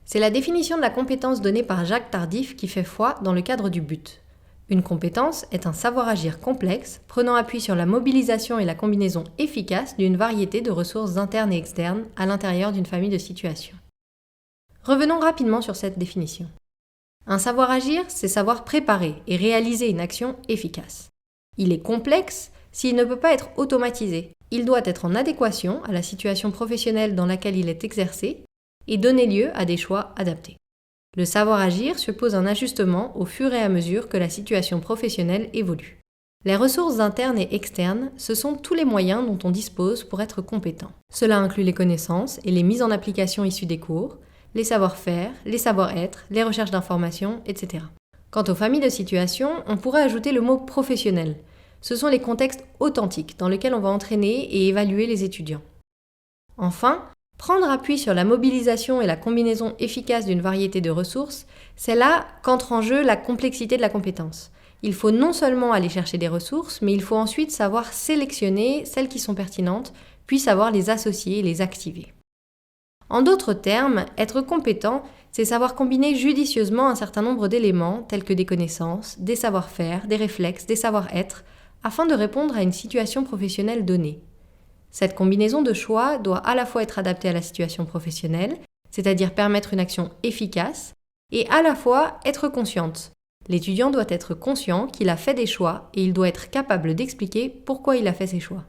C'est la définition de la compétence donnée par Jacques Tardif qui fait foi dans le cadre du but. Une compétence est un savoir-agir complexe, prenant appui sur la mobilisation et la combinaison efficace d'une variété de ressources internes et externes à l'intérieur d'une famille de situations. Revenons rapidement sur cette définition. Un savoir-agir, c'est savoir préparer et réaliser une action efficace. Il est complexe s'il ne peut pas être automatisé. Il doit être en adéquation à la situation professionnelle dans laquelle il est exercé et donner lieu à des choix adaptés. Le savoir-agir suppose un ajustement au fur et à mesure que la situation professionnelle évolue. Les ressources internes et externes, ce sont tous les moyens dont on dispose pour être compétent. Cela inclut les connaissances et les mises en application issues des cours, les savoir-faire, les savoir-être, les recherches d'informations, etc. Quant aux familles de situations, on pourrait ajouter le mot professionnel. Ce sont les contextes authentiques dans lesquels on va entraîner et évaluer les étudiants. Enfin, prendre appui sur la mobilisation et la combinaison efficace d'une variété de ressources, c'est là qu'entre en jeu la complexité de la compétence. Il faut non seulement aller chercher des ressources, mais il faut ensuite savoir sélectionner celles qui sont pertinentes, puis savoir les associer et les activer. En d'autres termes, être compétent, c'est savoir combiner judicieusement un certain nombre d'éléments tels que des connaissances, des savoir-faire, des réflexes, des savoir-être, afin de répondre à une situation professionnelle donnée. Cette combinaison de choix doit à la fois être adaptée à la situation professionnelle, c'est-à-dire permettre une action efficace, et à la fois être consciente. L'étudiant doit être conscient qu'il a fait des choix et il doit être capable d'expliquer pourquoi il a fait ces choix.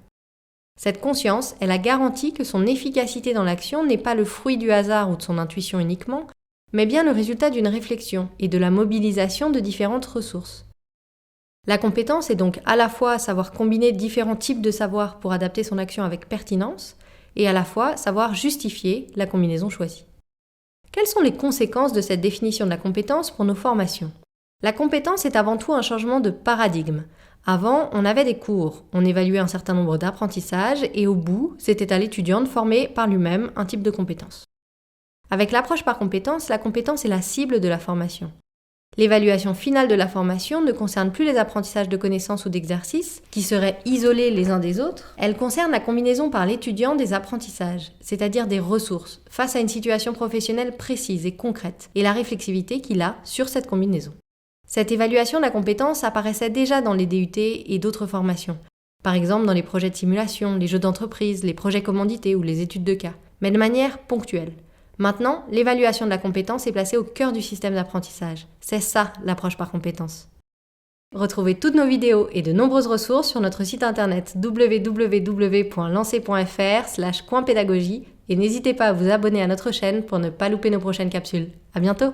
Cette conscience est la garantie que son efficacité dans l'action n'est pas le fruit du hasard ou de son intuition uniquement, mais bien le résultat d'une réflexion et de la mobilisation de différentes ressources. La compétence est donc à la fois savoir combiner différents types de savoirs pour adapter son action avec pertinence, et à la fois savoir justifier la combinaison choisie. Quelles sont les conséquences de cette définition de la compétence pour nos formations ? La compétence est avant tout un changement de paradigme. Avant, on avait des cours, on évaluait un certain nombre d'apprentissages et au bout, c'était à l'étudiant de former par lui-même un type de compétence. Avec l'approche par compétence, la compétence est la cible de la formation. L'évaluation finale de la formation ne concerne plus les apprentissages de connaissances ou d'exercices, qui seraient isolés les uns des autres. Elle concerne la combinaison par l'étudiant des apprentissages, c'est-à-dire des ressources, face à une situation professionnelle précise et concrète, et la réflexivité qu'il a sur cette combinaison. Cette évaluation de la compétence apparaissait déjà dans les DUT et d'autres formations, par exemple dans les projets de simulation, les jeux d'entreprise, les projets commandités ou les études de cas, mais de manière ponctuelle. Maintenant, l'évaluation de la compétence est placée au cœur du système d'apprentissage. C'est ça, l'approche par compétence. Retrouvez toutes nos vidéos et de nombreuses ressources sur notre site internet www.lancer.fr/coinpédagogie et n'hésitez pas à vous abonner à notre chaîne pour ne pas louper nos prochaines capsules. À bientôt!